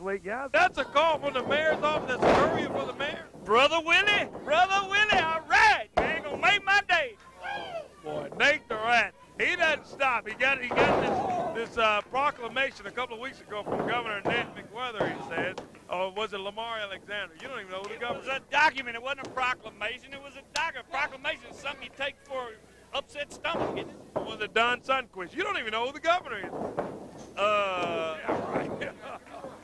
week. Yeah, that's a call from the mayor's office. That's a courier for the mayor. Brother Willie, all right, man, gonna make my day. Oh, boy, Nate the Rat. He doesn't stop. He got this proclamation a couple of weeks ago from Governor Ned McWether, he says. Or was it Lamar Alexander? You don't even know who the governor is. It was a document. It wasn't a proclamation. It was a document. Proclamation is something you take for upset stomach, isn't it? It was a Don Sundquist. You don't even know who the governor is. Yeah, right.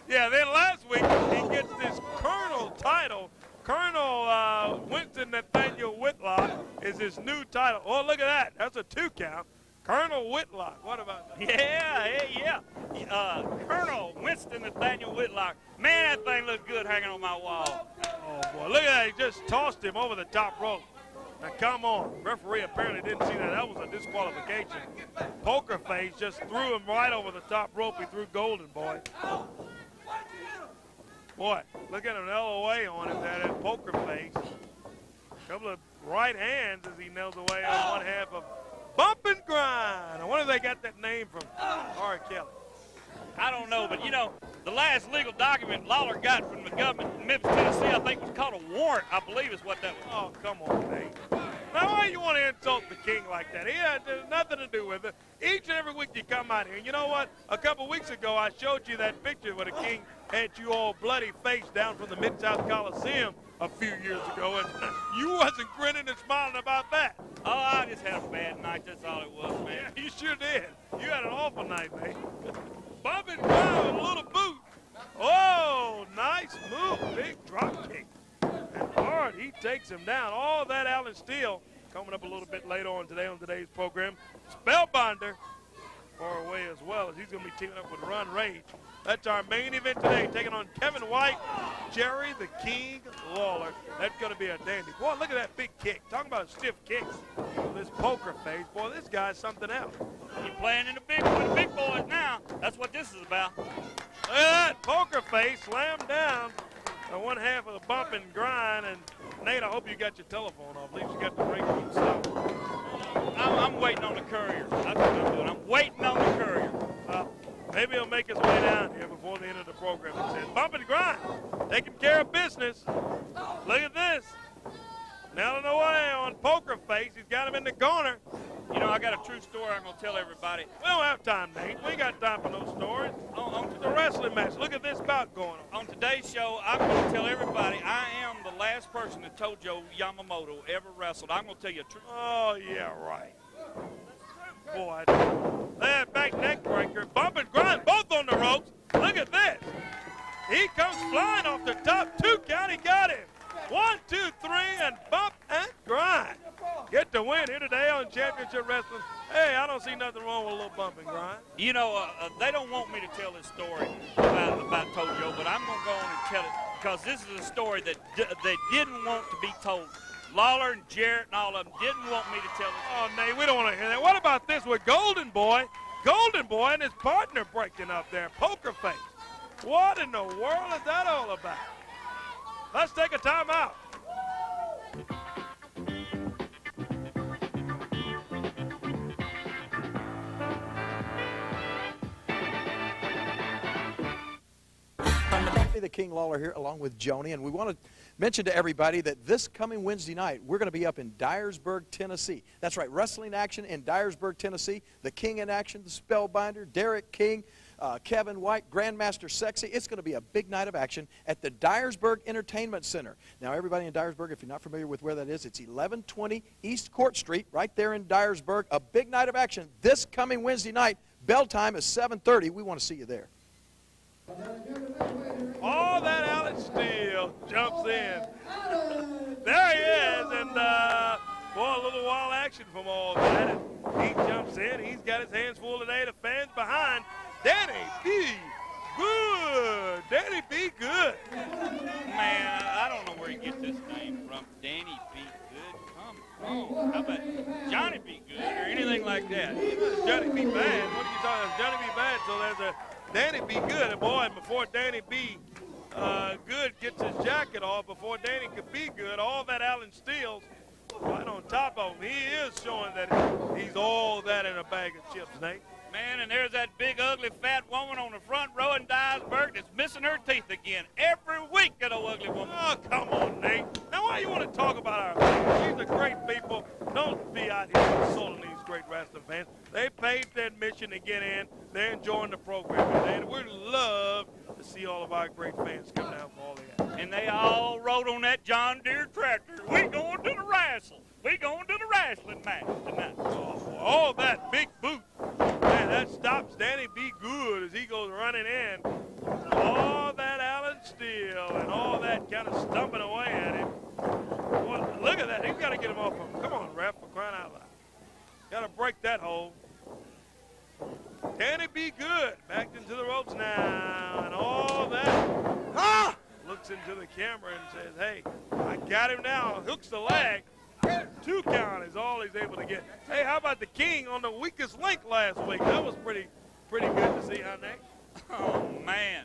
Yeah, then last week he gets this colonel title. Colonel Winston Nathaniel Whitlock is his new title. Oh, look at that. That's a 2 count. Colonel Whitlock. What about that? Yeah. Colonel Winston Nathaniel Whitlock. Man, that thing looked good hanging on my wall. Oh, boy. Look at that. He just tossed him over the top rope. Now, come on. Referee apparently didn't see that. That was a disqualification. Poker Face just threw him right over the top rope. He threw Golden Boy. Boy, look at an LOA on him there, that Poker Face. A couple of right hands as he nails away on one half of Bump and Grind. I wonder if they got that name from R. Kelly. I don't know, but, you know, the last legal document Lawler got from the government in Memphis, Tennessee, I think was called a warrant, I believe is what that was. Oh, come on, Nate. Now, why do you want to insult the king like that? He had nothing to do with it. Each and every week you come out here, and you know what? A couple weeks ago, I showed you that picture where the king had you all bloody face down from the Mid-South Coliseum a few years ago, and you wasn't grinning and smiling about that. Oh, I just had a bad night. That's all it was, man. Yeah, you sure did. You had an awful night, mate. Bump and Grind with a little boot. Oh, nice move. Big drop kick. And hard, he takes him down. All that Allen Steele coming up a little bit later on today on today's program. Spellbinder far away as well, as he's going to be teaming up with Run Rage. That's our main event today, taking on Kevin White, Jerry the King Lawler. That's going to be a dandy. Boy, look at that big kick. Talking about a stiff kick. This Poker Face. Boy, this guy's something else. He's playing in the big with the big boys now. That's what this is about. Look at that. Poker Face slammed down on one half of the Bump and Grind. And Nate, I hope you got your telephone off. At least you got the ring stuff. I'm waiting on the courier. That's what I'm doing. I'm waiting on the courier. Well, maybe he'll make his way down here before the end of the program. It says Bump and Grind, taking care of business. Look at this. Nailing away on Poker Face. He's got him in the corner. You know, I got a true story I'm going to tell everybody. We don't have time, Nate. We ain't got time for no stories. On to the wrestling match. Look at this bout going on. On today's show, I'm going to tell everybody I am the last person that Tojo Yamamoto ever wrestled. I'm going to tell you a true story. Oh, yeah, right. Boy, that back neck breaker. Bump and Grind, both on the ropes. Look at this. He comes flying off the top. 2 count, he got him. 1, 2, 3, and Bump and Grind. Get the win here today on Championship Wrestling. Hey, I don't see nothing wrong with a little Bump and Grind. You know, they don't want me to tell this story about Tojo, but I'm going to go on and tell it because this is a story that they didn't want to be told. Lawler and Jarrett and all of them didn't want me to tell this. Oh, Nate, we don't want to hear that. What about this with Golden Boy? Golden Boy and his partner breaking up there, Poker Face. What in the world is that all about? Let's take a timeout. The King Lawler here along with Joni, and we want to mention to everybody that this coming Wednesday night we're going to be up in Dyersburg, Tennessee. That's right, wrestling action in Dyersburg, Tennessee. The King in action, the Spellbinder, Derek King, Kevin White, Grandmaster Sexy. It's going to be a big night of action at the Dyersburg Entertainment Center. Now, everybody in Dyersburg, if you're not familiar with where that is, it's 1120 East Court Street, right there in Dyersburg. A big night of action this coming Wednesday night. Bell time is 7:30. We want to see you there. All that Allen Steele jumps in. There he is, and boy, a little wild action from all that. And he jumps in. He's got his hands full today. The fans behind. Danny B. Good. Danny B. Good. Man, I don't know where he gets this name from. Danny B. Good. Come on. How about Johnny B. Good or anything like that? Johnny B. Bad. What are you talking about? Johnny B. Bad. So there's a Danny B. Good. And boy, before Danny B. Good gets his jacket off, before Danny could be good, all that Allen Steele's right on top of him. He is showing that he's all that in a bag of chips, Nate. Man, and there's that big, ugly, fat woman on the front row in Dyersburg that's missing her teeth again. Every week, that old ugly woman. Oh, come on, Nate. Now, why you want to talk about our fans? These are great people. Don't be out here insulting these great wrestling fans. They paid their admission to get in. They're enjoying the program today, and we'd love to see all of our great fans come down for all the action. And they all rode on that John Deere tractor. We going to the wrestle. We going to the wrestling match tonight. Oh, that big boot. Man, that stops Danny B. Good as he goes running in. All that Allen Steele and all that kind of stumping away at him. Well, look at that. He's got to get him off of him. Come on, ref, for crying out loud. Got to break that hole. Danny B. Good back into the ropes now. And all that. Looks into the camera and says, hey, I got him now. Hooks the leg. 2 count is all he's able to get. Hey, how about the King on the weakest link last week? That was pretty good to see, huh, Nate? Oh, man.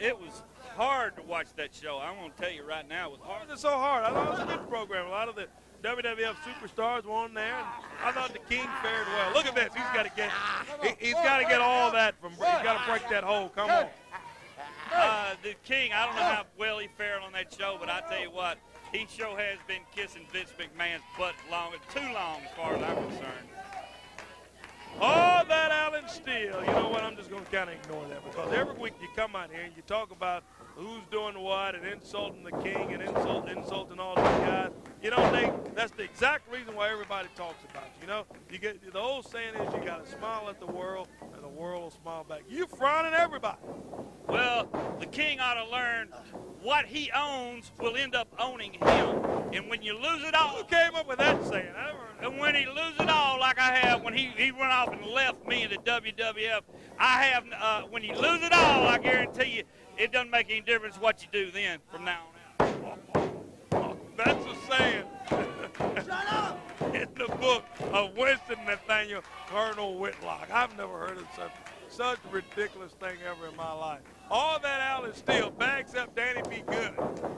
It was hard to watch that show. I'm going to tell you right now, it was hard. It's so hard. I thought it was a good program. A lot of the WWF superstars were on there, and I thought the King fared well. Look at this. He's got to get all that from. He's got to break that hole. Come on. The King, I don't know how well he fared on that show, but I tell you what, he sure has been kissing Vince McMahon's butt too long as far as I'm concerned. All that Allen Steele. You know what? I'm just going to kind of ignore that because every week you come out here and you talk about who's doing what and insulting the King and insulting all these guys. You know, Nate, that's the exact reason why everybody talks about you. You know, the old saying is you got to smile at the world and the world will smile back. You frowning everybody. Well, the King ought to learn what he owns will end up owning him. And when you lose it all. Who came up with that saying? And when he loses it all, like I have, when he went off and left me in the WWF, I have, when you lose it all, I guarantee you, it doesn't make any difference what you do then from now on out. That's a saying. Shut up! In the book of Winston Nathaniel Colonel Whitlock. I've never heard of such a ridiculous thing ever in my life. All that Allen Steele bags up Danny B. Good.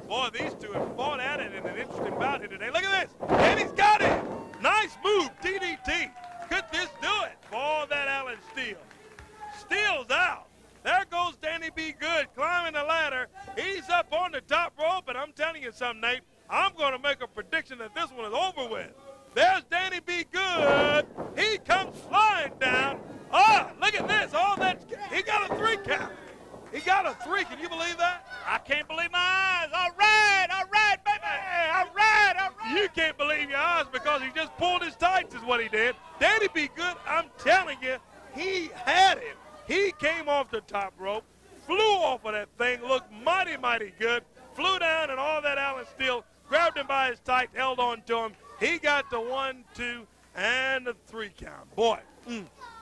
Boy, these two have fought at it in an interesting bout here today. Look at this. Danny's got it. Nice move, DDT. Could this do it for all that Allen Steele? Steele's out. There goes Danny B. Good climbing the ladder. He's up on the top rope, and I'm telling you something, Nate. I'm going to make a prediction that this one is over with. There's Danny B. Good. He comes flying down. Look at this. All that. He got a 3 count. He got a 3. Can you believe that? I can't believe my eyes. All right, baby. Hey, all right. You can't believe your eyes because he just pulled his tights is what he did. Danny B. Good, I'm telling you, he had him. He came off the top rope, flew off of that thing, looked mighty, mighty good, flew down, and all that Allen Steele grabbed him by his tights, held on to him. He got the 1, 2, and the 3 count. Boy,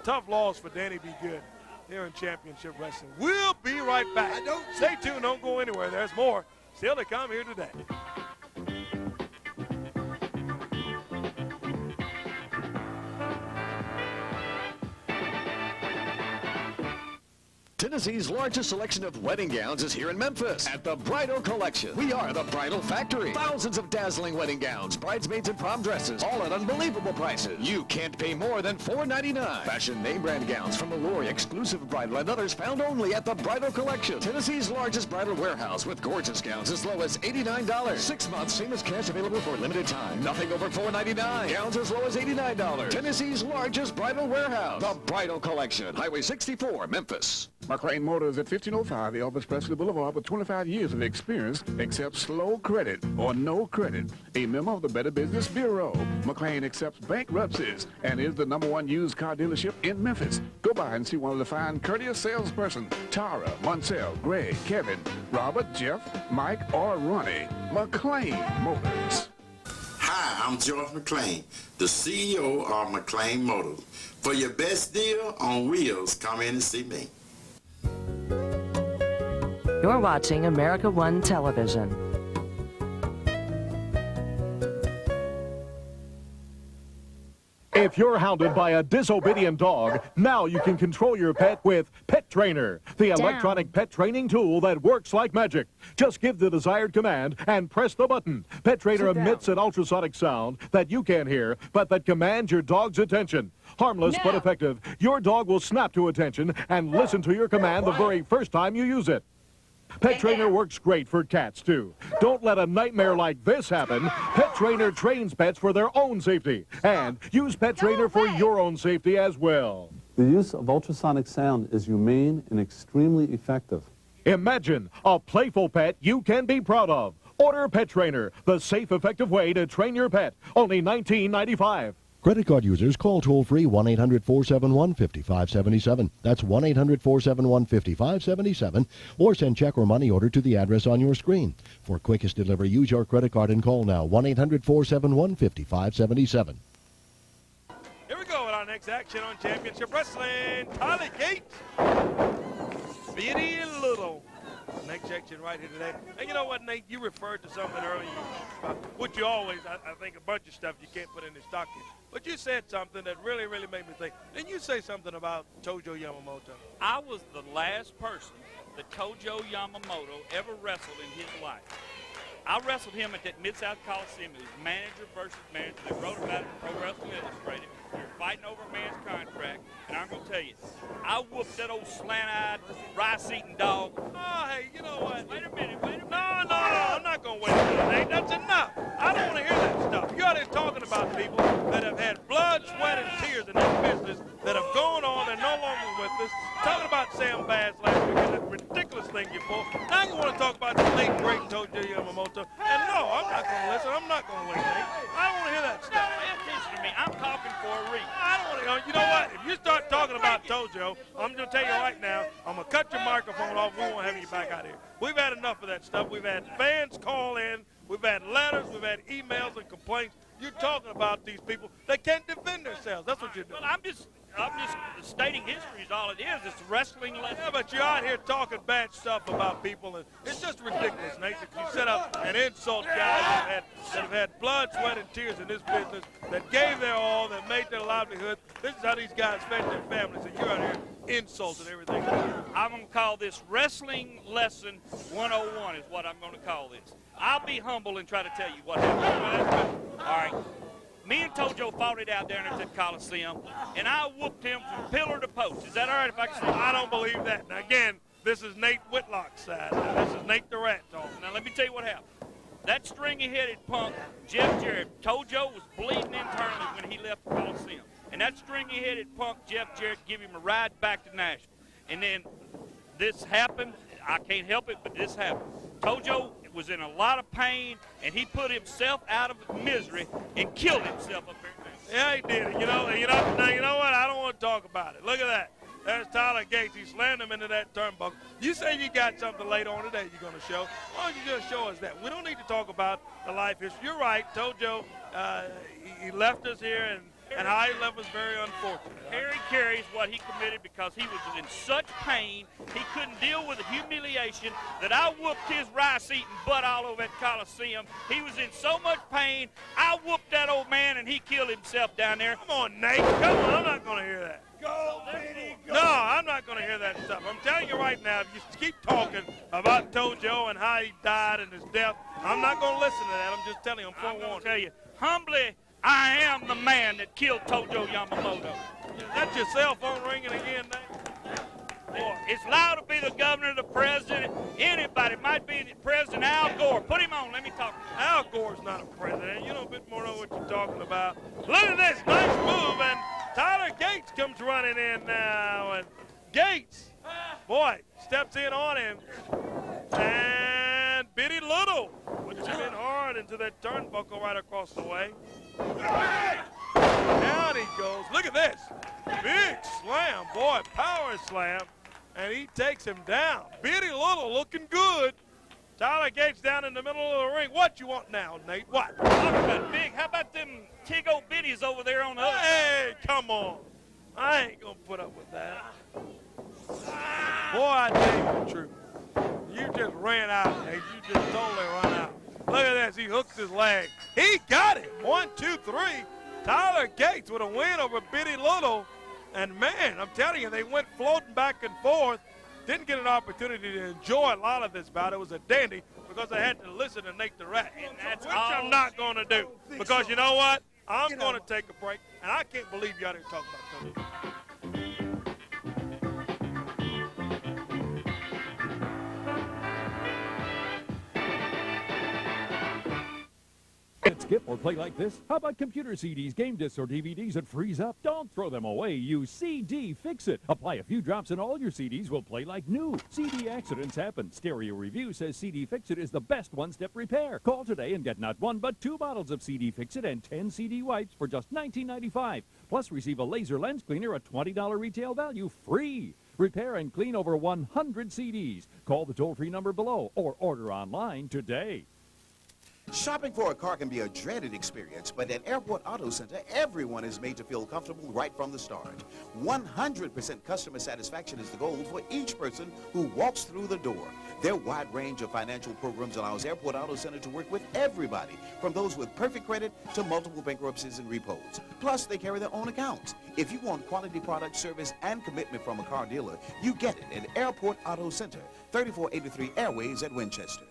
tough loss for Danny B. Good here in Championship Wrestling. We'll be right back. Stay tuned. Don't go anywhere. There's more still to come here today. Tennessee's largest selection of wedding gowns is here in Memphis at the Bridal Collection. We are the Bridal Factory. Thousands of dazzling wedding gowns, bridesmaids and prom dresses, all at unbelievable prices. You can't pay more than $4.99. Fashion name brand gowns from Lawler, exclusive bridal, and others found only at the Bridal Collection. Tennessee's largest bridal warehouse with gorgeous gowns as low as $89. 6 months, same as cash available for a limited time. Nothing over $4.99. Gowns as low as $89. Tennessee's largest bridal warehouse. The Bridal Collection. Highway 64, Memphis. McLean Motors at 1505 Elvis Presley Boulevard with 25 years of experience accepts slow credit or no credit. A member of the Better Business Bureau. McLean accepts bankruptcies and is the #1 used car dealership in Memphis. Go by and see one of the fine, courteous salesperson, Tara, Monsell, Greg, Kevin, Robert, Jeff, Mike, or Ronnie. McLean Motors. Hi, I'm George McLean, the CEO of McLean Motors. For your best deal on wheels, come in and see me. You're watching America One Television. If you're hounded by a disobedient dog, now you can control your pet with Pet Trainer, the electronic pet training tool that works like magic. Just give the desired command and press the button. Pet Trainer emits an ultrasonic sound that you can't hear, but that commands your dog's attention. Harmless but effective, your dog will snap to attention and listen to your command the very first time you use it. Pet Trainer works great for cats, too. Don't let a nightmare like this happen. Pet Trainer trains pets for their own safety. And use Pet Trainer for your own safety as well. The use of ultrasonic sound is humane and extremely effective. Imagine a playful pet you can be proud of. Order Pet Trainer, the safe, effective way to train your pet. Only $19.95. Credit card users call toll-free 1-800-471-5577. That's 1-800-471-5577. Or send check or money order to the address on your screen. For quickest delivery, use your credit card and call now. 1-800-471-5577. Here we go with our next action on Championship Wrestling. Tyler Gates. Bitty Little. Next section right here today. And you know what, Nate? You referred to something earlier, which you always, I think, a bunch of stuff you can't put in the stocking. But you said something that really, really made me think. Didn't you say something about Tojo Yamamoto? I was the last person that Tojo Yamamoto ever wrestled in his life. I wrestled him at that Mid-South Coliseum. It was manager versus manager. They wrote about it in Pro Wrestling Illustrated. You're fighting over a man's contract, and I'm going to tell you, I whooped that old slant-eyed, rice-eating dog. Oh, hey, you know what? Wait a minute. No, I'm not going to wait a minute, Nate. That's enough. I don't want to hear that stuff. You're out here talking about people that have had blood, sweat, and tears in this business that have gone on and no longer with us. Talking about Sam Bass last week and that ridiculous thing you pulled. Now you want to talk about the late, great Tojo Yamamoto. And no, I'm not going to listen. I'm not going to wait, Nate. I don't want to hear that stuff. Pay attention to me. I'm talking for a reason. I don't want to. You know what? If you start talking about Tojo, I'm going to tell you right now, I'm going to cut your microphone off. We won't have you back out here. We've had enough of that stuff. We've had fans call in. We've had letters. We've had emails and complaints. You're talking about these people. They can't defend themselves. That's what you're doing. Well, I'm just stating history is all it is. It's wrestling lesson. Yeah, but you're out here talking bad stuff about people, and it's just ridiculous, Nate, that you set up and insult guys that have had blood, sweat, and tears in this business, that gave their all, that made their livelihood. This is how these guys fed their families, and you're out here insulting everything. I'm going to call this Wrestling Lesson 101 is what I'm going to call this. I'll be humble and try to tell you what happened. All right. Me and Tojo fought it out down at the Coliseum, and I whooped him from pillar to post. Is that all right if I can say? I don't believe that. Now, again, this is Nate Whitlock's side. Now, this is Nate the Rat talking. Now, let me tell you what happened. That stringy-headed punk, Jeff Jarrett, Tojo was bleeding internally when he left the Coliseum. And that stringy-headed punk, Jeff Jarrett, gave him a ride back to Nashville. And then this happened. I can't help it, but this happened. Tojo was in a lot of pain, and he put himself out of misery and killed himself up there. Yeah, he did. You know what? I don't want to talk about it. Look at that. There's Tyler Gates. He slammed him into that turnbuckle. You say you got something later on today you're going to show. Why don't you just show us that? We don't need to talk about the life history. You're right. Tojo, he left us here, and how he left was very unfortunate. Harry carries what he committed because he was in such pain, he couldn't deal with the humiliation that I whooped his rice-eating butt all over that Coliseum. He was in so much pain, I whooped that old man, and he killed himself down there. Come on, Nate. Come on, I'm not going to hear that. Go, Benny, go. No, I'm not going to hear that stuff. I'm telling you right now, if you keep talking about Tojo and how he died and his death, I'm not going to listen to that. I'm just telling you, I'm going to tell you, humbly, I am the man that killed Tojo Yamamoto. Is that your cell phone ringing again, Nate? Boy, it's allowed to be the governor, the president, anybody. It might be the President Al Gore. Put him on. Let me talk. Al Gore's not a president. You know a bit more know what you're talking about. Look at this. Nice move. And Tyler Gates comes running in now. And Gates, boy, steps in on him. And Bitty Little puts him in hard into that turnbuckle right across the way. Down he goes. Look at this. Big slam. Boy, power slam. And he takes him down. Bitty Little looking good. Tyler Gates down in the middle of the ring. What you want now, Nate? What? Talk about big. How about them Tig-O Bitties over there on the other side? Hey, come on. I ain't going to put up with that. Boy, I tell you the truth. You just ran out, Nate. You just totally run out. Look at this. He hooks his leg. He got it. 1, 2, 3. Tyler Gates with a win over Bitty Little. And, man, I'm telling you, they went floating back and forth. Didn't get an opportunity to enjoy a lot of this bout. It was a dandy because I had to listen to Nate the Rat, and that's which I'm not going to do. Because you know what? I'm going to take a break, and I can't believe y'all didn't talk about Tony. Can't skip or play like this? How about computer CDs, game discs, or DVDs that freeze up? Don't throw them away. Use CD Fix-It. Apply a few drops and all your CDs will play like new. CD accidents happen. Stereo Review says CD Fix-It is the best one-step repair. Call today and get not one but 2 bottles of CD Fix-It and 10 CD wipes for just $19.95. Plus receive a laser lens cleaner at $20 retail value free. Repair and clean over 100 CDs. Call the toll-free number below or order online today. Shopping for a car can be a dreaded experience, but at Airport Auto Center, everyone is made to feel comfortable right from the start. 100% customer satisfaction is the goal for each person who walks through the door. Their wide range of financial programs allows Airport Auto Center to work with everybody, from those with perfect credit to multiple bankruptcies and repos. Plus, they carry their own accounts. If you want quality product, service, and commitment from a car dealer, you get it at Airport Auto Center, 3483 Airways at Winchester.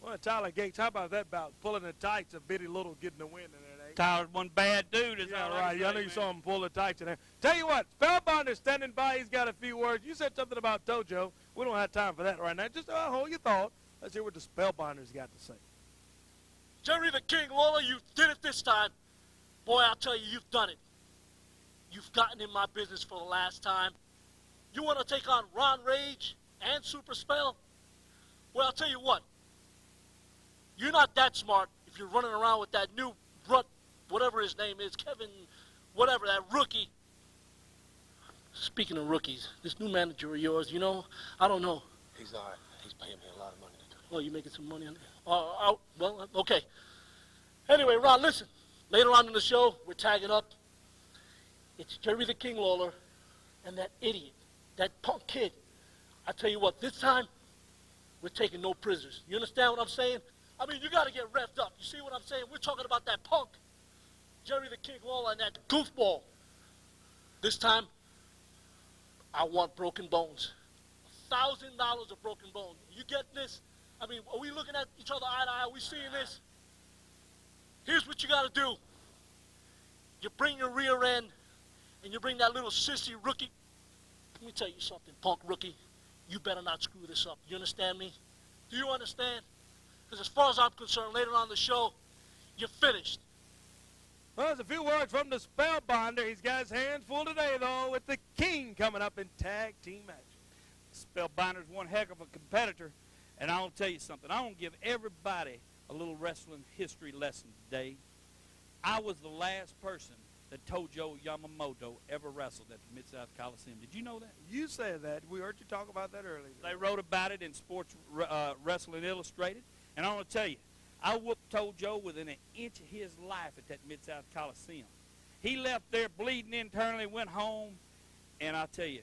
Well, Tyler Gates, how about that about pulling the tights of Bitty Little getting the win in there, eh? Tyler's one bad dude. Is Yeah, all right. I know you saw him pull the tights in there. Tell you what, Spellbinder standing by. He's got a few words. You said something about Tojo. We don't have time for that right now. Just hold your thought. Let's hear what the Spellbinder's got to say. Jerry the King Lawler, you did it this time. Boy, I'll tell you, you've done it. You've gotten in my business for the last time. You want to take on Ron Rage and Super Spell? Well, I'll tell you what. You're not that smart if you're running around with that new rut, whatever his name is, Kevin, whatever, that rookie. Speaking of rookies, this new manager of yours, you know, I don't know. He's all right. He's paying me a lot of money. Oh, you making some money on it? Well, okay. Anyway, Ron, listen. Later on in the show, we're tagging up. It's Jerry the King Lawler and that idiot, that punk kid. I tell you what, this time, we're taking no prisoners. You understand what I'm saying? I mean, you got to get revved up. You see what I'm saying? We're talking about that punk, Jerry the King Lawler, and that goofball. This time, I want broken bones. $1,000 of broken bones. You get this? I mean, are we looking at each other eye to eye? Are we seeing this? Here's what you got to do. You bring your rear end, and you bring that little sissy rookie. Let me tell you something, punk rookie. You better not screw this up. You understand me? Do you understand? Because as far as I'm concerned, later on in the show, you're finished. Well, there's a few words from the Spellbinder. He's got his hands full today, though, with the King coming up in tag team action. Spellbinder's one heck of a competitor, and I'll tell you something. I'm going to give everybody a little wrestling history lesson today. I was the last person that Tojo Yamamoto ever wrestled at the Mid-South Coliseum. Did you know that? You said that. We heard you talk about that earlier. They wrote about it in Sports Wrestling Illustrated. And I want to tell you, I whooped Tojo within an inch of his life at that Mid-South Coliseum. He left there bleeding internally, went home, and I'll tell you,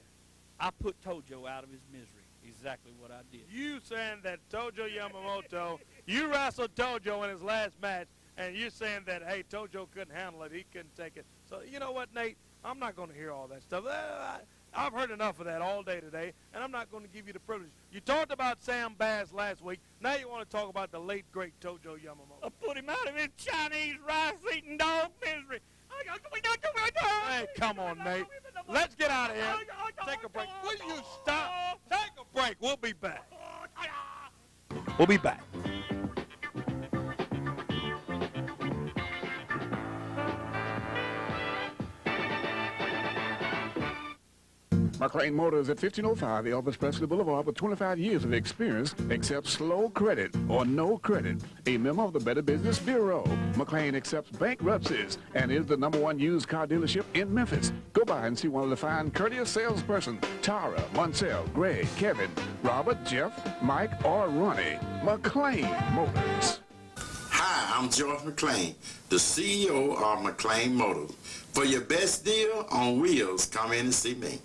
I put Tojo out of his misery. Exactly what I did. You saying that Tojo Yamamoto, you wrestled Tojo in his last match, and you're saying that, hey, Tojo couldn't handle it. He couldn't take it. So, you know what, Nate? I'm not going to hear all that stuff. I've heard enough of that all day today, and I'm not going to give you the privilege. You talked about Sam Bass last week. Now you want to talk about the late, great Tojo Yamamoto. I put him out of his Chinese rice-eating dog misery. Hey, come on, Nate. Let's get out of here. Take a break. Will you stop? Take a break. We'll be back. We'll be back. McLean Motors at 1505 Elvis Presley Boulevard with 25 years of experience accepts slow credit or no credit. A member of the Better Business Bureau. McLean accepts bankruptcies and is the #1 used car dealership in Memphis. Go by and see one of the fine, courteous salesperson, Tara, Monsell, Greg, Kevin, Robert, Jeff, Mike, or Ronnie. McLean Motors. Hi, I'm George McLean, the CEO of McLean Motors. For your best deal on wheels, come in and see me.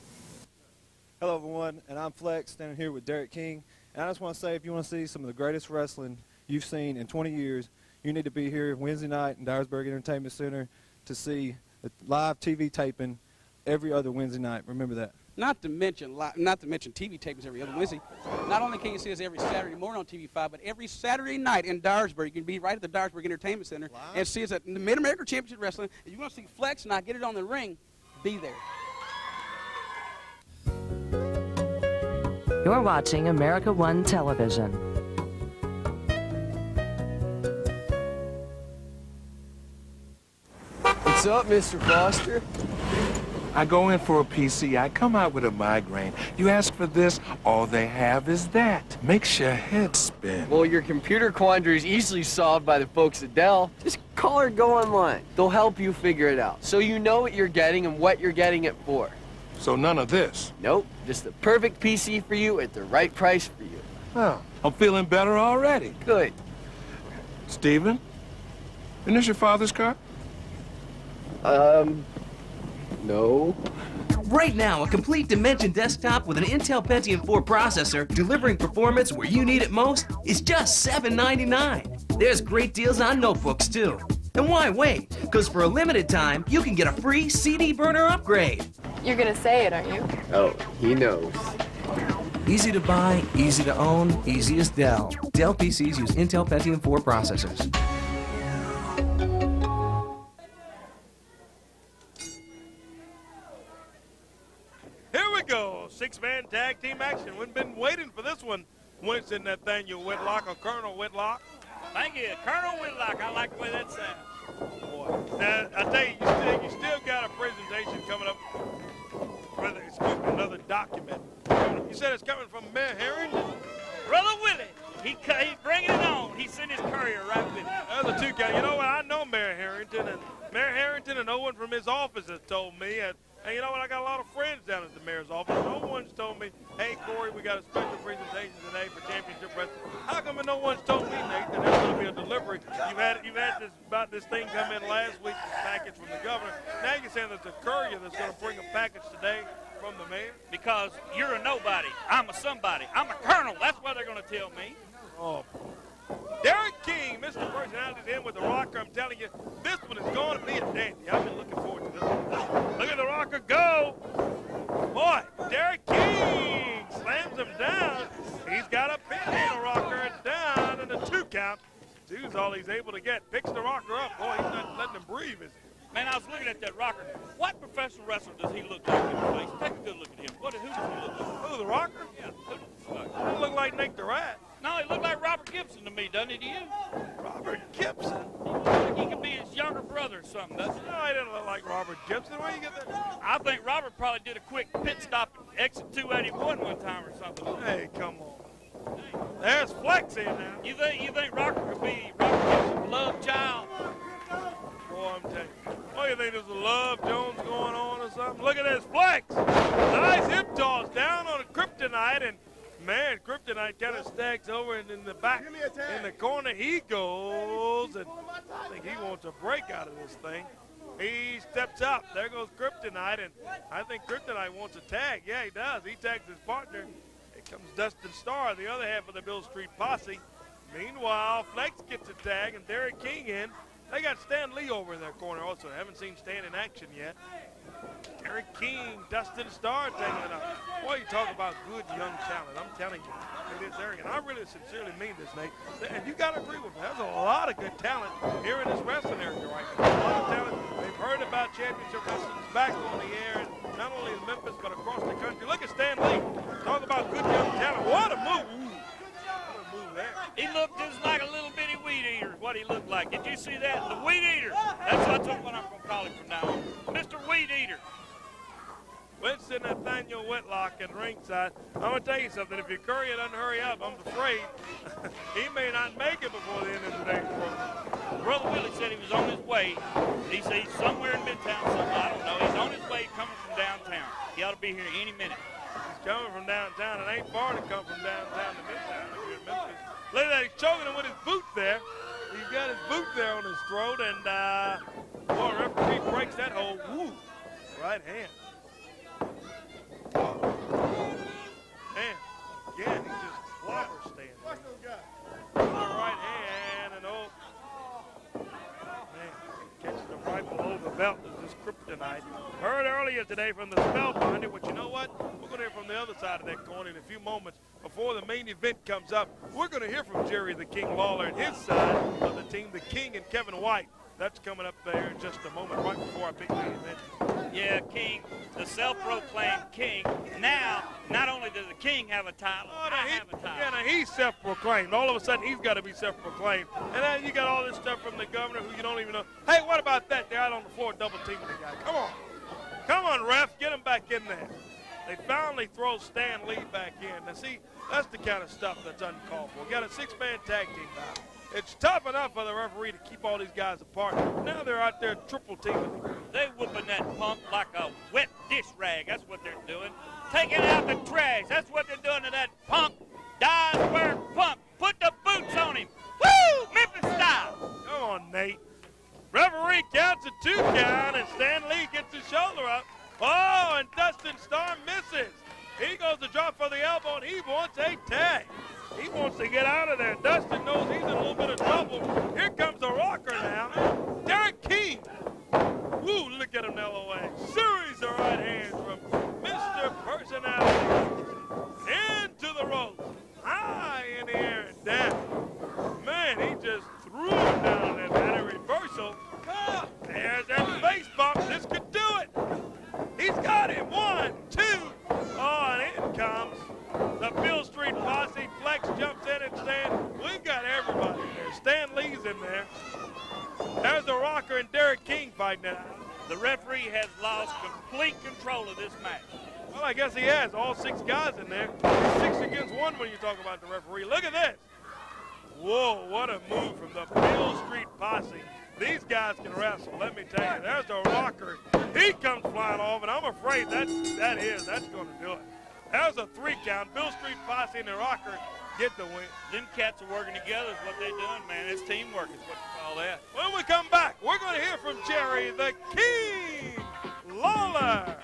Hello everyone, and I'm Flex, standing here with Derek King. And I just want to say, if you want to see some of the greatest wrestling you've seen in 20 years, you need to be here Wednesday night in Dyersburg Entertainment Center to see live TV taping every other Wednesday night. Remember that. Not to mention TV tapings every other Wednesday. Not only can you see us every Saturday morning on TV5, but every Saturday night in Dyersburg. You can be right at the Dyersburg Entertainment Center and see us at the Mid-America Championship Wrestling. If you want to see Flex and I get it on the ring, be there. You're watching America One Television. What's up, Mr. Foster? I go in for a PC, I come out with a migraine. You ask for this, all they have is that. Makes your head spin. Well, your computer quandary is easily solved by the folks at Dell. Just call or go online. They'll help you figure it out, so you know what you're getting and what you're getting it for. So none of this? Nope, just the perfect PC for you at the right price for you. Oh, I'm feeling better already. Good. Steven, isn't this your father's car? No. Right now, a complete Dimension desktop with an Intel Pentium 4 processor delivering performance where you need it most is just $7.99. There's great deals on notebooks, too. And why wait? Because for a limited time, you can get a free CD burner upgrade. You're gonna say it, aren't you? Oh, he knows. Easy to buy, easy to own, easy as Dell. Dell PCs use Intel Pentium 4 processors. Here we go, six-man tag team action. We've been waiting for this one. Winston Nathaniel Whitlock or Colonel Whitlock. Thank you, Colonel Whitlock. I like the way that sounds. Boy, now, I tell you, you still got a presentation coming up. Excuse me, another document. You said it's coming from Mayor Harrington? Brother Willie, he's bringing it on. He sent his courier right with him. Those are two guys. You know what? I know Mayor Harrington, and no one from his office has told me. And you know what? I got a lot of friends down at the mayor's office. No one's told me, hey, Corey, we got a special presentation today for championship wrestling. How come no one's told me, Nate, that there's going to be a delivery? You've had this thing come in last week, this package from the governor. Now you're saying there's a courier that's going to bring a package today from the mayor? Because you're a nobody. I'm a somebody. I'm a colonel. That's what they're going to tell me. Oh, Derek King, Mr. Personality's in with the Rocker. I'm telling you, this one is going to be a dandy. I've been looking forward to this one. Look at the Rocker go. Boy, Derek King slams him down. He's got a pin on the Rocker down in the 2 count. 2's all he's able to get. Picks the Rocker up. Boy, he's not letting him breathe, is he? Man, I was looking at that Rocker. What professional wrestler does he look like in the face? Take a good look at him. Who does he look like? Who, the Rocker? Yeah, who does he look like? He doesn't look like Nick the Rat. No, he looked like Robert Gibson to me, doesn't he, to you? Robert Gibson? He looks like he could be his younger brother or something, doesn't he? No, he didn't look like Robert Gibson. Where you get that? I think Robert probably did a quick pit stop at exit 281 one time or something. Hey, come on. Hey, there's Flex in now. You think Rocker could be Robert Gibson's love child? Boy, I'm telling you. Oh, you think there's a Love Jones going on or something? Look at this Flex. Nice hip toss down on a Kryptonite, and man, Kryptonite kind of stacks over and in the back. In the corner he goes, and I think he wants a break out of this thing. He steps up. There goes Kryptonite, and I think Kryptonite wants a tag. Yeah, he does. He tags his partner. Here comes Dustin Starr, the other half of the Bill Street posse. Meanwhile, Flex gets a tag, and Derek King in. They got Stan Lee over in their corner also. I haven't seen Stan in action yet. Derek King, Dustin Starr taking it up. Boy, you talk about good young talent. I'm telling you, in this area. And I really sincerely mean this, Nate. And you got to agree with me. There's a lot of good talent here in this wrestling area right now. A lot of talent. They've heard about championship wrestling's back on the air, and not only in Memphis, but across the country. Look at Stan Lee. Talk about good young talent. What a move. Ooh. What a move there. He looked just like a little bitty weed eater, is what he looked like. Did you see that? The weed eater. That's what I'm going to call him from now on. Mr. Weed Eater. Winston Nathaniel Whitlock at ringside. I'm going to tell you something. If your courier doesn't hurry up, I'm afraid he may not make it before the end of today's program. Brother Willie said he was on his way. He said he's somewhere in Midtown somewhere. I don't know. He's on his way coming from downtown. He ought to be here any minute. He's coming from downtown. It ain't far to come from downtown to Midtown if you're in Memphis. Look at that. He's choking him with his boot there. He's got his boot there on his throat, and boy, referee breaks that whole right hand. Man, again, he just clobber stands. Right hand, and man, catches him right below the belt. There's this hear today from the Spellbinder, which you know what? We're going to hear from the other side of that coin in a few moments before the main event comes up. We're going to hear from Jerry the King Lawler and his side of the team, the King and Kevin White. That's coming up there in just a moment, right before our big main event. Yeah, King, the self-proclaimed king. Now, not only does the king have a title, I have a title. Yeah, now he's self-proclaimed. All of a sudden, he's got to be self-proclaimed. And then you got all this stuff from the governor who you don't even know. Hey, what about that? They're out on the floor double-teaming the guy. Come on. Come on, ref. Get him back in there. They finally throw Stan Lee back in. Now, see, that's the kind of stuff that's uncalled for. We got a six-man tag team battle. It's tough enough for the referee to keep all these guys apart. Now they're out there triple-teaming. They're whooping that punk like a wet dish rag. That's what they're doing. Taking out the trash. That's what they're doing to that punk. Dyersburg punk. Put the boots on him. Woo! Memphis style. Come on, Nate. Referee counts a 2 count, and Stan Lee gets his shoulder up. Oh, and Dustin Starr misses. He goes to drop for the elbow, and he wants a tag. He wants to get out of there. Dustin knows he's in a little bit of trouble. Here comes the rocker now. Derek King. Woo, look at him, LOA. Series of right hands from Mr. Personality. Into the ropes. High in the air and down. Man, he just threw him down and had a reversal. There's that face bump. This could do it. He's got him. 1, 2. Oh, and in comes the Bill Street posse. Flex jumps in and Stan. We've got everybody there. Stan Lee's in there. There's the rocker and Derek King fighting it out. The referee has lost complete control of this match. Well, I guess he has. All 6 guys in there. 6 against 1 when you talk about the referee. Look at this. Whoa, what a move from the Bill Street posse. These guys can wrestle, let me tell you. There's the rocker. He comes flying off, and I'm afraid that's going to do it. There's a 3 count. Bill Street posse and the rocker get the win. Them cats are working together is what they're doing, man. It's teamwork is what you call that. When we come back, we're going to hear from Jerry the King Lawler.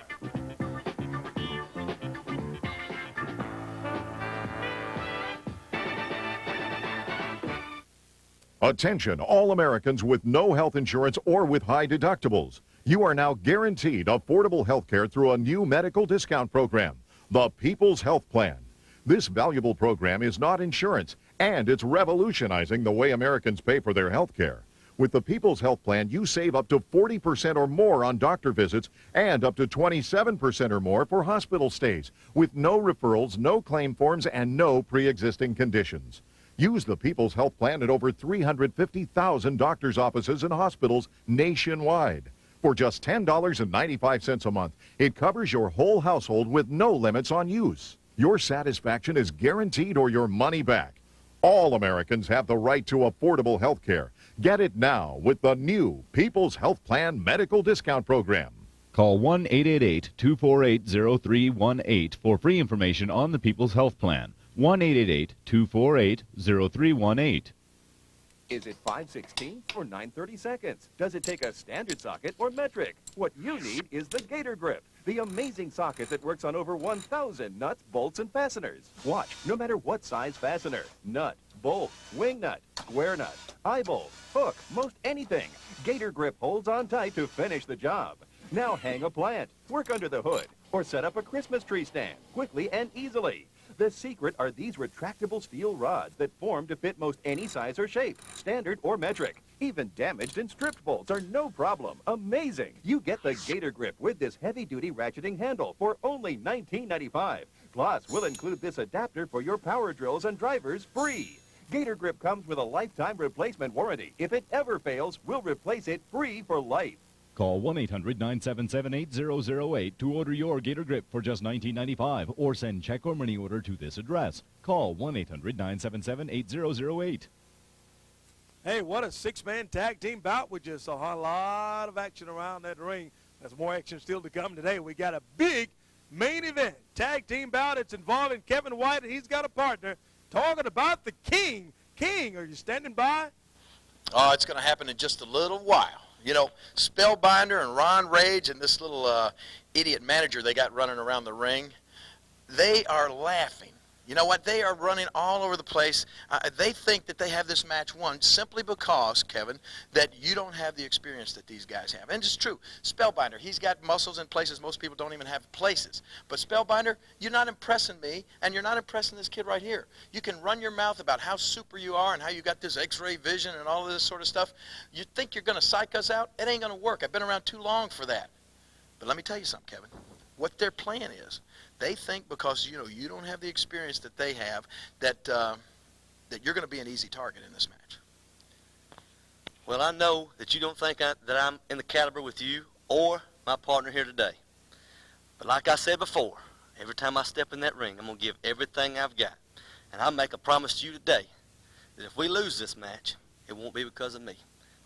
Attention, all Americans with no health insurance or with high deductibles. You are now guaranteed affordable health care through a new medical discount program, the People's Health Plan. This valuable program is not insurance, and it's revolutionizing the way Americans pay for their health care. With the People's Health Plan, you save up to 40% or more on doctor visits and up to 27% or more for hospital stays, with no referrals, no claim forms, and no pre-existing conditions. Use the People's Health Plan at over 350,000 doctors' offices and hospitals nationwide. For just $10.95 a month, it covers your whole household with no limits on use. Your satisfaction is guaranteed or your money back. All Americans have the right to affordable health care. Get it now with the new People's Health Plan Medical Discount Program. Call 1-888-248-0318 for free information on the People's Health Plan. 1-888-248-0318. Is it 5/16 or 9/30 seconds? Does it take a standard socket or metric? What you need is the Gator Grip, the amazing socket that works on over 1,000 nuts, bolts, and fasteners. Watch, no matter what size fastener, nut, bolt, wing nut, square nut, eye bolt, hook, most anything, Gator Grip holds on tight to finish the job. Now hang a plant, work under the hood, or set up a Christmas tree stand quickly and easily. The secret are these retractable steel rods that form to fit most any size or shape, standard or metric. Even damaged and stripped bolts are no problem. Amazing! You get the Gator Grip with this heavy-duty ratcheting handle for only $19.95. Plus, we'll include this adapter for your power drills and drivers free. Gator Grip comes with a lifetime replacement warranty. If it ever fails, we'll replace it free for life. Call 1-800-977-8008 to order your Gator Grip for just $19.95 or send check or money order to this address. Call 1-800-977-8008. Hey, what a 6-man tag team bout with just a lot of action around that ring. There's more action still to come today. We got a big main event tag team bout. It's involving Kevin White, and he's got a partner. Talking about the King. King, are you standing by? Oh, it's going to happen in just a little while. You know, Spellbinder and Ron Rage and this little idiot manager they got running around the ring, they are laughing. You know what? They are running all over the place. They think that they have this match won simply because, Kevin, that you don't have the experience that these guys have. And it's true. Spellbinder, he's got muscles in places most people don't even have places. But Spellbinder, you're not impressing me, and you're not impressing this kid right here. You can run your mouth about how super you are and how you got this X-ray vision and all of this sort of stuff. You think you're going to psych us out? It ain't going to work. I've been around too long for that. But let me tell you something, Kevin. What their plan is, they think because you don't have the experience that they have that that you're going to be an easy target in this match. Well, I know that you don't think that I'm in the caliber with you or my partner here today. But like I said before, every time I step in that ring, I'm going to give everything I've got. And I make a promise to you today that if we lose this match, it won't be because of me,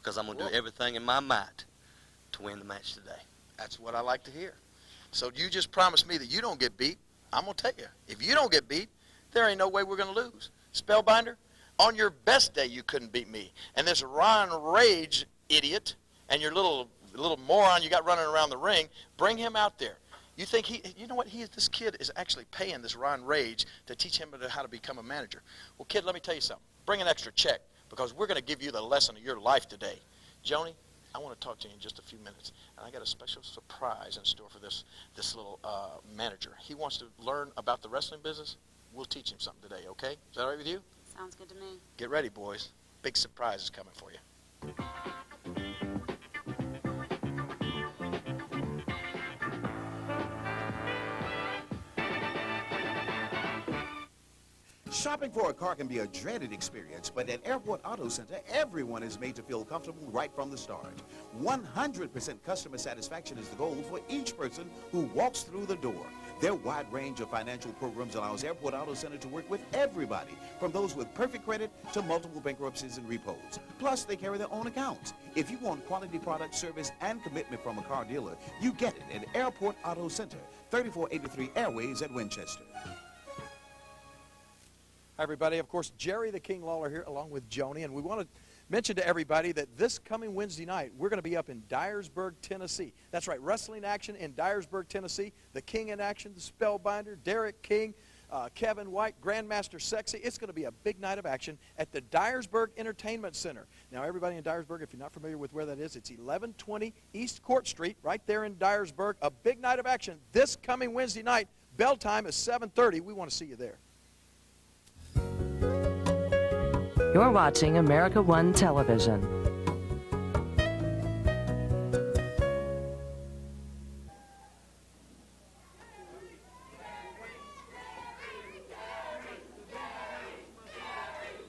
because I'm going to do everything in my might to win the match today. That's what I like to hear. So you just promised me that you don't get beat. I'm going to tell you, if you don't get beat, there ain't no way we're going to lose. Spellbinder, on your best day, you couldn't beat me. And this Ron Rage idiot and your little moron you got running around the ring, bring him out there. You think you know what, this kid is actually paying this Ron Rage to teach him how to become a manager. Well, kid, let me tell you something. Bring an extra check because we're going to give you the lesson of your life today. Joni, I want to talk to you in just a few minutes, and I got a special surprise in store for this little manager. He wants to learn about the wrestling business. We'll teach him something today, okay? Is that all right with you? Sounds good to me. Get ready, boys. Big surprise is coming for you. Shopping for a car can be a dreaded experience, but at Airport Auto Center, everyone is made to feel comfortable right from the start. 100% customer satisfaction is the goal for each person who walks through the door. Their wide range of financial programs allows Airport Auto Center to work with everybody, from those with perfect credit to multiple bankruptcies and repos. Plus, they carry their own accounts. If you want quality product, service, and commitment from a car dealer, you get it at Airport Auto Center, 3483 Airways at Winchester. Hi, everybody. Of course, Jerry the King Lawler here along with Joni, and we want to mention to everybody that this coming Wednesday night, we're going to be up in Dyersburg, Tennessee. That's right, wrestling action in Dyersburg, Tennessee. The King in action, the Spellbinder, Derek King, Kevin White, Grandmaster Sexy. It's going to be a big night of action at the Dyersburg Entertainment Center. Now, everybody in Dyersburg, if you're not familiar with where that is, it's 1120 East Court Street, right there in Dyersburg. A big night of action this coming Wednesday night. Bell time is 7:30. We want to see you there. You're watching America One Television.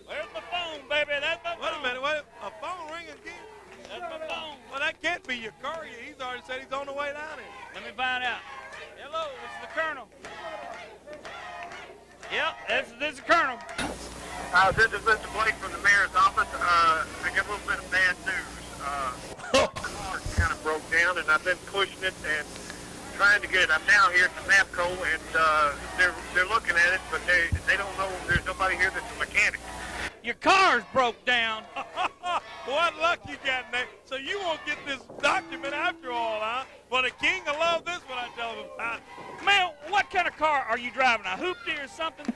Where's my phone, baby? That's my phone. Wait a minute. What? A phone ring again? That's my phone. Well, that can't be your courier. He's already said he's on the way down here. Let me find out. Hello, this is the Colonel. Yep, this is the Colonel. This is Mr. Blake from the mayor's office. I got a little bit of bad news. The car kind of broke down, and I've been pushing it and trying to get it. I'm now here at the MAPCO, and they're looking at it, but they don't know. There's nobody here that's a mechanic. Your car's broke down. What luck you got, Nick. So you won't get this document after all, huh? Well, the king will love this when I tell him about it. Man, what kind of car are you driving? A hoopty or something?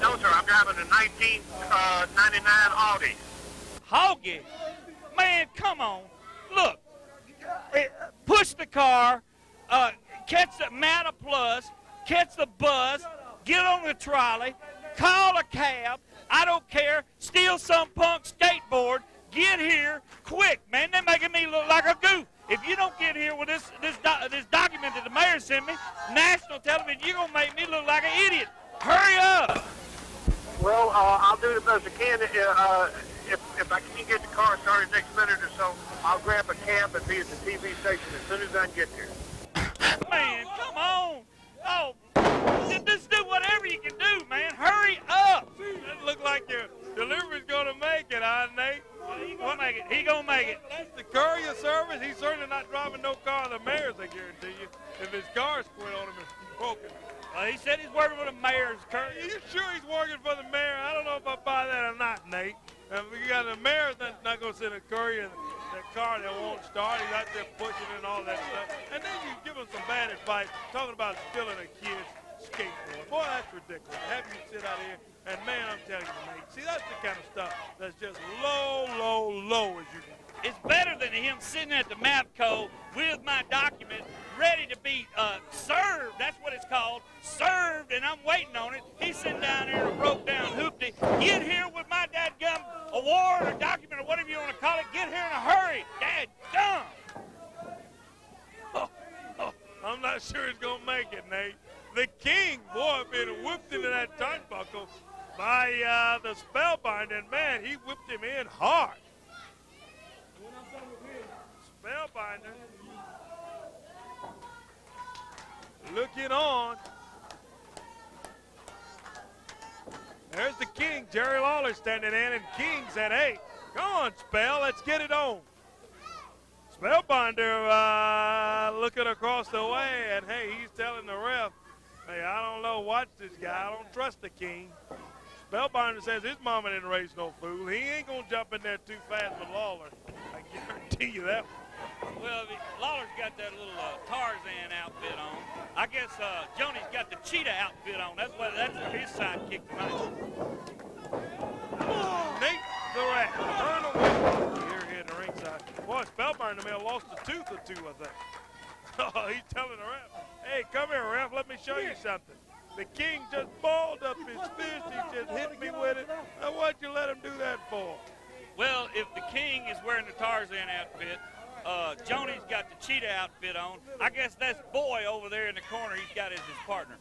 No, sir. I'm driving a 1999 Audi. Hoggy? Man, come on. Look, push the car, catch the Mata Plus, catch the bus, get on the trolley, call a cab. I don't care. Steal some punk skateboard. Get here quick, man. They're making me look like a goof. If you don't get here with this document that the mayor sent me, national television, you're gonna make me look like an idiot. Hurry up! Well, I'll do the best I can. If I can't get the car started next minute or so, I'll grab a cab and be at the TV station as soon as I can get there. Man, come on! Oh, just do whatever you can do, man. Hurry up! Doesn't look like your delivery's gonna make it, huh, Nate? He gonna make it. He gonna make it. That's the courier service. He's certainly not driving no car of the mayor's, I guarantee you. If his car's quit on him, it's broken. He said he's working for the mayor's courier. Are you sure he's working for the mayor? I don't know if I buy that or not, Nate. We got the mayor's not going to send a courier that car that won't start. He's out there pushing and all that stuff. And then you give him some bad advice, talking about stealing the kids. skateboard. Boy, that's ridiculous. Have you sit out here, and man, I'm telling you, mate, see, that's the kind of stuff that's just low, low, low as you can get. It's better than him sitting at the MAPCO with my document ready to be served. That's what it's called, served, and I'm waiting on it. He's sitting down there in a broke-down hoopty. Get here with my dadgum award or document or whatever you want to call it. Get here in a hurry. Dadgum. I'm not sure he's going to make it, Nate. The King, boy, been whipped into that turnbuckle by the Spellbinder, and man, he whipped him in hard. Spellbinder looking on. There's the King, Jerry Lawler standing in, and King said, hey, come on, Spell, let's get it on. Spellbinder looking across the way, and hey, he's telling the ref, hey, I don't know, watch this guy, I don't trust the King. Spellbinder says his mama didn't raise no fool. He ain't gonna jump in there too fast with Lawler. I guarantee you that. Well, Lawler's got that little Tarzan outfit on. I guess Joni's got the cheetah outfit on. That's his sidekick tonight. Nate the Rat, turn away. Here in the ringside. Boy, Spellbinder may have lost a tooth or two, I think. Oh, he's telling the ref, hey, come here, ref, let me show you something. The King just balled up his fist. He just hit me with it. Now, what'd you let him do that for? Well, if the King is wearing the Tarzan outfit, Joni's got the cheetah outfit on. I guess that's Boy over there in the corner he's got as his partner.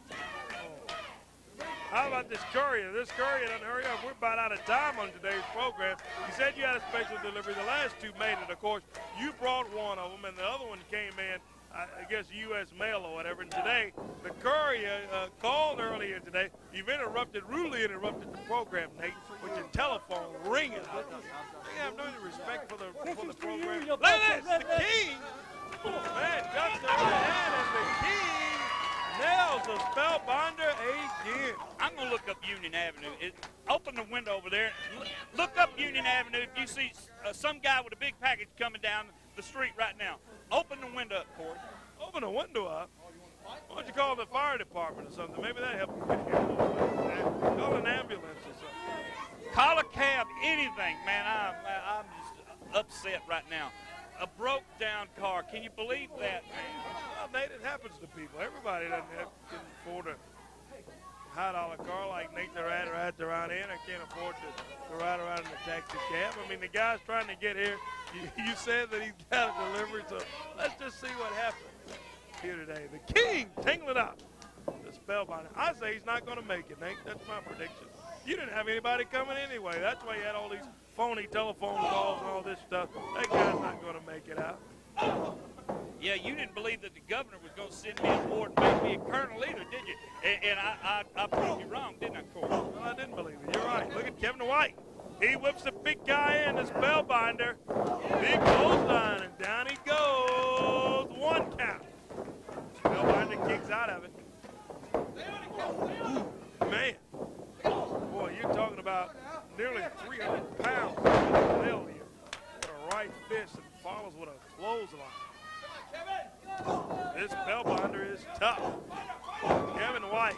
How about this courier? This courier doesn't hurry up. We're about out of time on today's program. You said you had a special delivery. The last two made it, of course. You brought one of them, and the other one came in, I guess, U.S. mail or whatever. And today, the courier called earlier today. You've rudely interrupted the program, Nate, with your telephone ringing. You have no respect for the program. Look at this, the King. Man, jumps ahead, and the King nails the Spellbinder again. I'm going to look up Union Avenue. Open the window over there. Look up Union Avenue if you see some guy with a big package coming down the street right now. Open the window up, Corey. Open the window up? Why don't you call the fire department or something? Maybe that helps you get here. Call an ambulance or something. Call a cab, anything, man. I'm just upset right now. A broke-down car. Can you believe that, man? Well, Nate, it happens to people. Everybody can afford a high-dollar car like Nate the Rat rides around in. I can't afford to ride around in a taxi cab. I mean, the guy's trying to get here. You said that he's got a delivery, so let's just see what happens here today. The King tingling up the Spellbinder. I say he's not going to make it, Nate. That's my prediction. You didn't have anybody coming anyway. That's why you had all these phony telephone calls and all this stuff. That guy's not going to make it out. Yeah, you didn't believe that the governor was going to send me on board and make me a colonel either, did you? And I proved you wrong, didn't I, Corey? Well, I didn't believe it. You're right. Look at Kevin White. He whips the big guy in, the Spellbinder. Big clothesline, and down he goes. One count. Spellbinder kicks out of it. Man. Boy, you're talking about nearly 300 pounds. With a right fist and follows with a clothesline. This Spellbinder is tough. Kevin White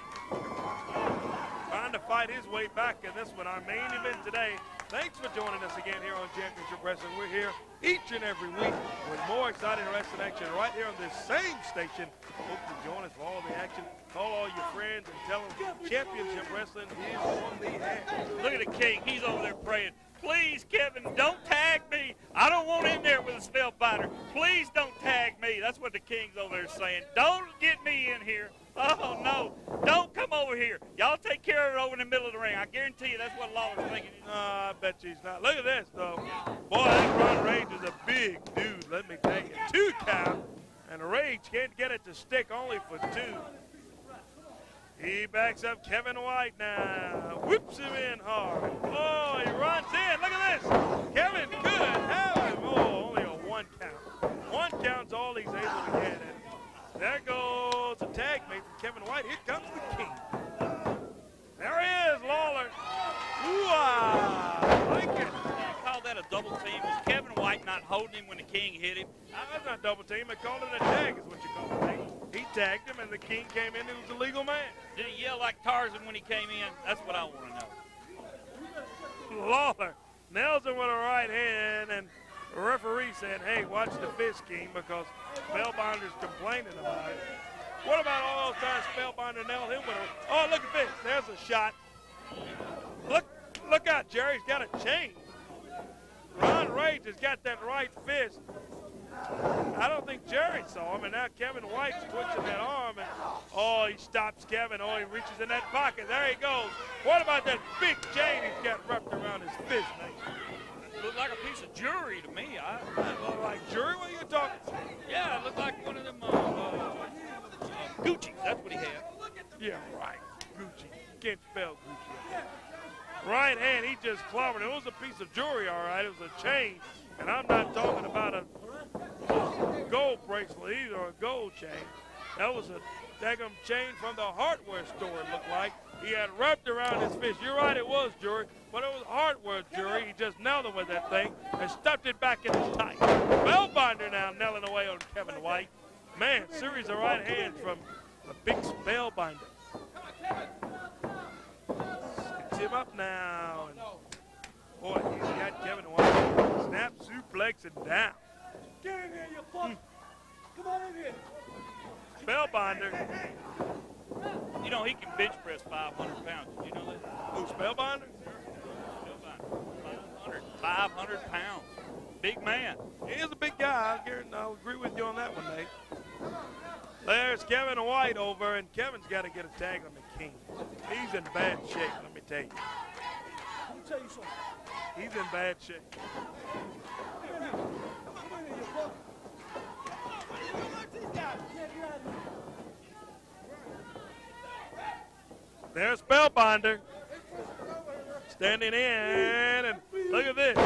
trying to fight his way back in this one. Our main event today. Thanks for joining us again here on Championship Wrestling. We're here each and every week with more exciting wrestling action right here on this same station. Hope you join us for all the action. Call all your friends and tell them Championship Wrestling is on the air. Look at the King. He's over there praying. Please, Kevin, don't tag me. I don't want in there with a Spellbinder. Please don't tag me. That's what the King's over there saying. Don't get me in here. Oh, no. Don't come over here. Y'all take care of it over in the middle of the ring. I guarantee you that's what Lawler's thinking. No, I bet you he's not. Look at this, though. Boy, that Ron Rage is a big dude. Let me tell you. 2 count. And Rage can't get it to stick only for 2. He backs up Kevin White now. Whips him in hard. Oh, he runs in. Look at this. Kevin could have him. Oh, only a 1 count. 1 count's all he's able to get. And there goes a tag mate from Kevin White. Here comes the King. There he is, Lawler. Ooh-ah. Like it. You call that a double team? Was Kevin White not holding him when the King hit him? That's not double team. They called it a tag is what you call it, Nate. He tagged him, and the King came in. He was a legal man. Did he yell like Tarzan when he came in? That's what I want to know. Lawler nails him with a right hand, and the referee said, hey, watch the fist, King, because Spellbinder's complaining about it. What about all those times Spellbinder nailed him with a... Oh, look at this. There's a shot. Look out, Jerry. He's got a chain. Ron Rage has got that right fist. I don't think Jerry saw him, and now Kevin White's twitching that arm, and oh, he stops Kevin. Oh, he reaches in that pocket. There he goes. What about that big chain he's got wrapped around his fist, Nate? Looked like a piece of jewelry to me. Look like jewelry? What are you talking about? Yeah, it looked like one of them Gucci. That's what he had. Yeah, right. Gucci. You can't spell Gucci. Right hand, he just clobbered. It was a piece of jewelry, all right. It was a chain, and I'm not talking about a gold bracelet either, or a gold chain. That was a daggum chain from the hardware store, it looked like. He had wrapped around his fist. You're right, it was jewelry, but it was hardware jewelry. He just nailed him with that thing and stuffed it back in his tie. Spellbinder now nailing away on Kevin White. Man, series of right hands from the big Spellbinder. Picks him up now. And boy, he's got Kevin White. Snap, suplex, and down. Get in here, you punk. Come on in here. Spellbinder. You know, he can bench press 500 pounds. Did you know that? Who, Spellbinder? Spellbinder. 500 pounds. Big man. He is a big guy. I'll agree with you on that one, Nate. There's Kevin White over, and Kevin's got to get a tag on the King. He's in bad shape, let me tell you. Let me tell you something. He's in bad shape. Come in here, you punk. There's Spellbinder standing in, and look at this.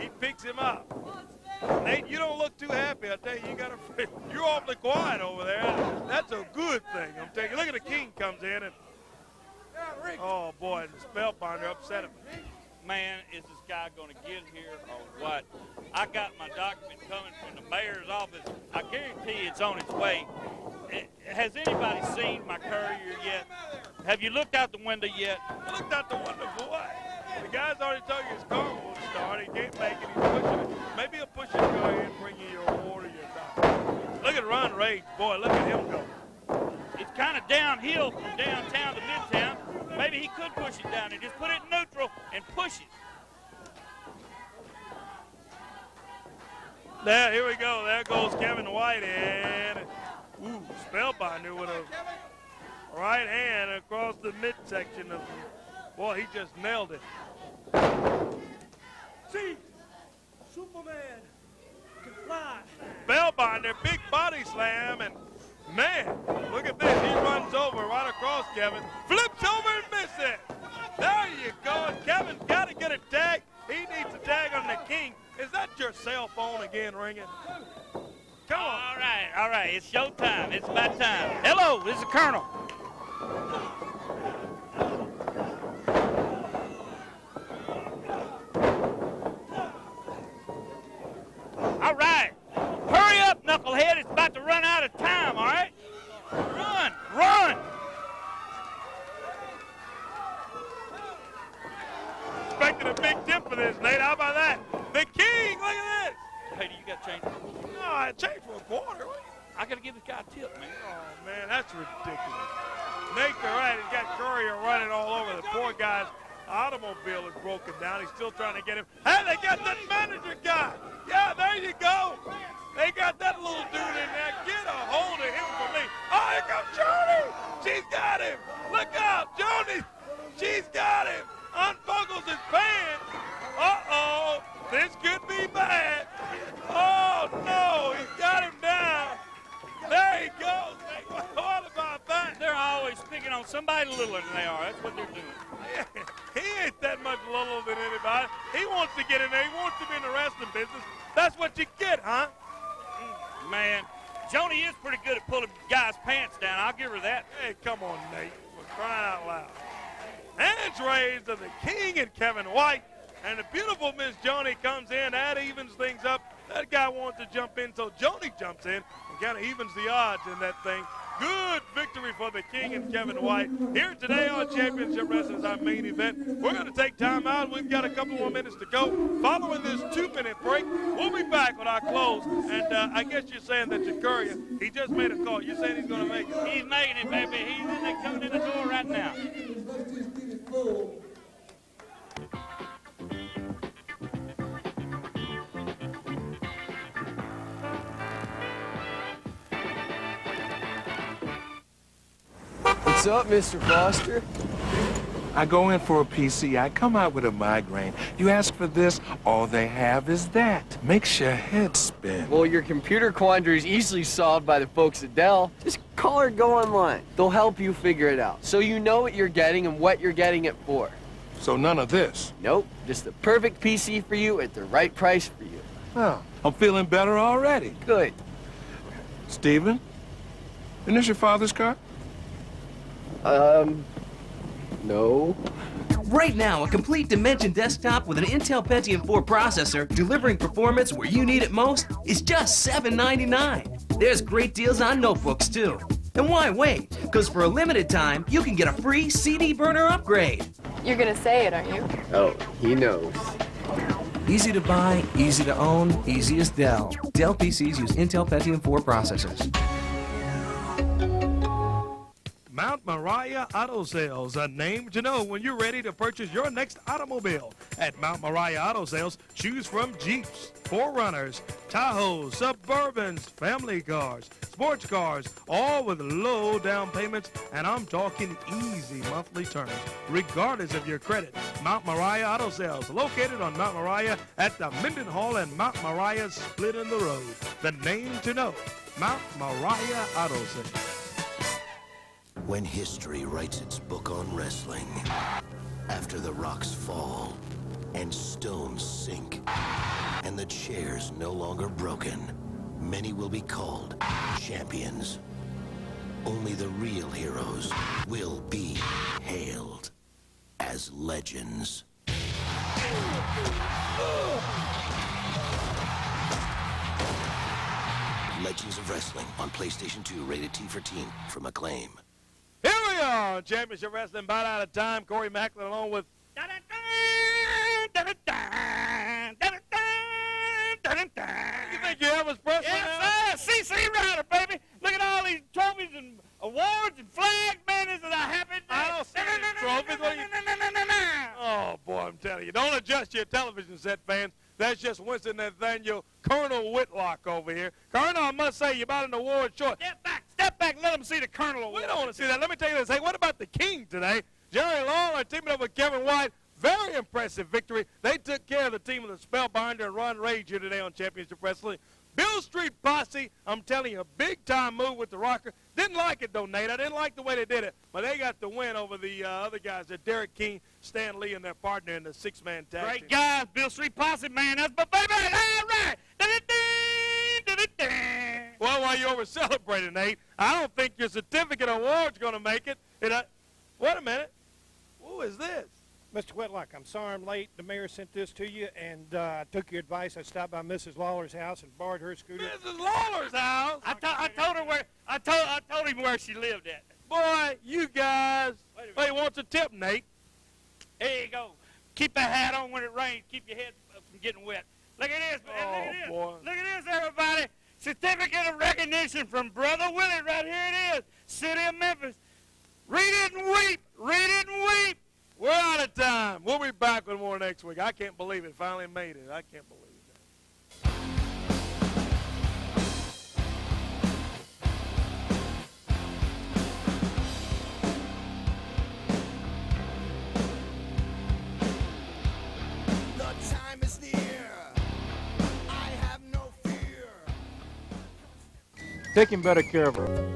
He picks him up. Nate, you don't look too happy. I tell you, you're awfully quiet over there. That's a good thing. I'm telling you. Look at the King comes in, and oh boy, the Spellbinder upset him. Man, is this guy going to get here or what? I got my document coming from the mayor's office. I guarantee it's on its way. Has anybody seen my courier yet? Have you looked out the window yet? I looked out the window for what? The guy's already told you his car won't start. He can't make it. He's pushing it. Maybe he'll push his car in and bring you your water, your coffee. Look at Ron Rage. Boy, look at him go. It's kind of downhill from downtown to midtown. Maybe he could push it down and just put it in neutral and push it. There, here we go. There goes Kevin White in. Ooh, Spellbinder with a right hand across the midsection of him. Boy, he just nailed it. See, Superman can fly. Spellbinder, big body slam, and man, look at this. He runs over right across Kevin, flips over and misses it. There you go. And Kevin's got to get a tag. He needs a tag on the King. Is that your cell phone again ringing? Come on. All right. It's showtime. It's about time. Hello, this is the Colonel. All right. Hurry up, knucklehead. It's about to run out of time, all right? Run. Expecting a big tip for this, Nate. How about that? The King, look at this. Hey, do you got change? No, I changed for a quarter. I got to give this guy a tip, man. Oh, man, that's ridiculous. Nate's all right. He's got Courier running all over. The poor guy's automobile is broken down. He's still trying to get him. Hey, they got that manager guy. Yeah, there you go. They got that little dude in there. Get a hold of him for me. Oh, here comes Joni. She's got him. Look out, Joni. She's got him. Unbuckles his pants. Uh-oh. This could be bad. Oh, no. He's got him down. There he goes. What about that? They're always picking on somebody littler than they are. That's what they're doing. Yeah, he ain't that much littler than anybody. He wants to get in there. He wants to be in the wrestling business. That's what you get, huh? Man, Joni is pretty good at pulling guys' pants down. I'll give her that. Hey, come on, Nate. We're crying out loud. Hands raised to the King and Kevin White. And the beautiful Miss Joni comes in. That evens things up. That guy wants to jump in, so Joni jumps in and kind of evens the odds in that thing. Good victory for the King and Kevin White. Here today on Championship Wrestling is our main event. We're going to take time out. We've got a couple more minutes to go. Following this 2-minute break, we'll be back with our close. And I guess you're saying that Courier, he just made a call. You're saying he's going to make it. He's making it, baby. He's coming in the door right now. What's up, Mr. Foster? I go in for a PC, I come out with a migraine. You ask for this, all they have is that. Makes your head spin. Well, your computer quandary is easily solved by the folks at Dell. Just call or go online. They'll help you figure it out, so you know what you're getting and what you're getting it for. So none of this? Nope, just the perfect PC for you at the right price for you. Oh, I'm feeling better already. Good. Steven, isn't this your father's car? No. Right now, a complete Dimension desktop with an Intel Pentium 4 processor delivering performance where you need it most is just $7.99. There's great deals on notebooks, too. And why wait? Because for a limited time, you can get a free CD burner upgrade. You're gonna say it, aren't you? Oh, he knows. Easy to buy, easy to own, easy as Dell. Dell PCs use Intel Pentium 4 processors. Mount Moriah Auto Sales, a name to know when you're ready to purchase your next automobile. At Mount Moriah Auto Sales, choose from Jeeps, 4Runners, Tahoes, Suburbans, family cars, sports cars, all with low down payments, and I'm talking easy monthly terms, regardless of your credit. Mount Moriah Auto Sales, located on Mount Moriah at the Mindenhall and Mount Moriah split in the road. The name to know, Mount Moriah Auto Sales. When history writes its book on wrestling, after the rocks fall and stones sink and the chair's no longer broken, many will be called champions. Only the real heroes will be hailed as legends. Legends of Wrestling on PlayStation 2, rated T for Teen, from Acclaim. Here we are, Championship Wrestling, about out of time. Corey Macklin along with... You think you Elvis Presley? Yes, sir. CC Rider, baby. Look at all these trophies and awards and flags, man. This is a happy day. I don't see any trophies. What are you... Oh, boy, I'm telling you. Don't adjust your television set, fans. That's just Winston Nathaniel, Colonel Whitlock over here. Colonel, I must say, you're about an award short. Step back, let them see the Colonel award. We don't want to see that. Let me tell you this. Hey, what about the King today? Jerry Lawler teaming up with Kevin White. Very impressive victory. They took care of the team of the Spellbinder and Ron Rage here today on Championship Wrestling. Bill Street Posse, I'm telling you, a big-time move with the Rocker. Didn't like it, though, Nate. I didn't like the way they did it. But they got the win over the other guys, Derek King, Stan Lee, and their partner in the six-man tag Great team. guys, Bill Street Posse, man. That's my baby. All right. Well, while you're over celebrating, Nate, I don't think your certificate award's going to make it. Wait a minute. Who is this? Mr. Whitlock, I'm sorry I'm late. The mayor sent this to you, and I took your advice. I stopped by Mrs. Lawler's house and borrowed her scooter. Mrs. Lawler's house? I told him where she lived at. Boy, you guys. Hey, wants a tip, Nate? Here you go. Keep the hat on when it rains. Keep your head from getting wet. Look at this, man. Look at this. Boy. Look at this, everybody. Certificate of recognition from Brother Willie. Right here it is. City of Memphis. Read it and weep. Read it and weep. We're out of time. We'll be back with more next week. I can't believe it. Finally made it. I can't believe it. The time is near. I have no fear. Taking better care of her.